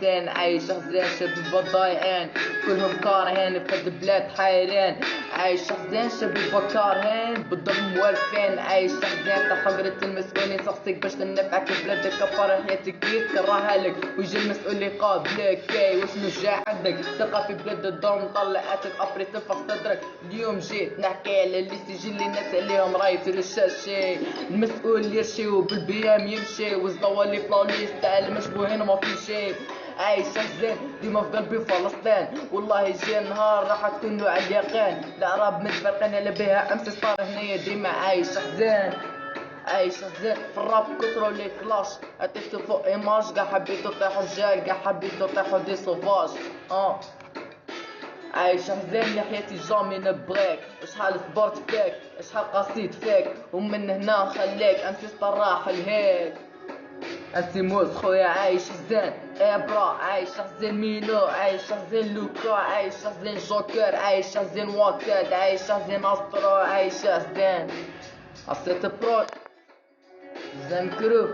200 عايش حزين شباب ضايعين كلهم كارهين في هاد البلاد حايرين عايش حزين شباب كارهين بالظلم والفين عايش حزين تحقرة المسؤولين شخصيك باش تنفعك في بلادك كفار حياتك يتكرهها لك ويجي المسؤول يقابلك كاي وشنو جا عندك ثقة في بلاد الدوم طلعتك ابري تنفخ صدرك اليوم جيت نحكي على اللي سجل الناس عليهم راي في الشاشة المسؤول يرشي وبالبيام يمشي والزوالي فلاليس تاع المشبوهين وما في شي عايش حزين ديما في قلبي فلسطين والله جاي نهار راح تكونوا على اليقين العرب متفرقين على بها امس صار هنايا ديما عايش حزين عايش حزين في الراب كثروا لي كلاش عطيتو فوق ايماج قاع حبيتو طيحو الجال قاع حبيتو طيحو دي سوفاج عايش حزين يا حياتي جامي نبغيك شحال صبرت فيك شحال قصيت فيك ومن هنا خليك امسي صراحة لهيك انتي موز خويا عايش حزين ابرا عايش حزين مينو عايش حزين لوكا عايش حزين جوكر عايش حزين واكاد عايش حزين استرو عايش حزين عصيت برو زنكرو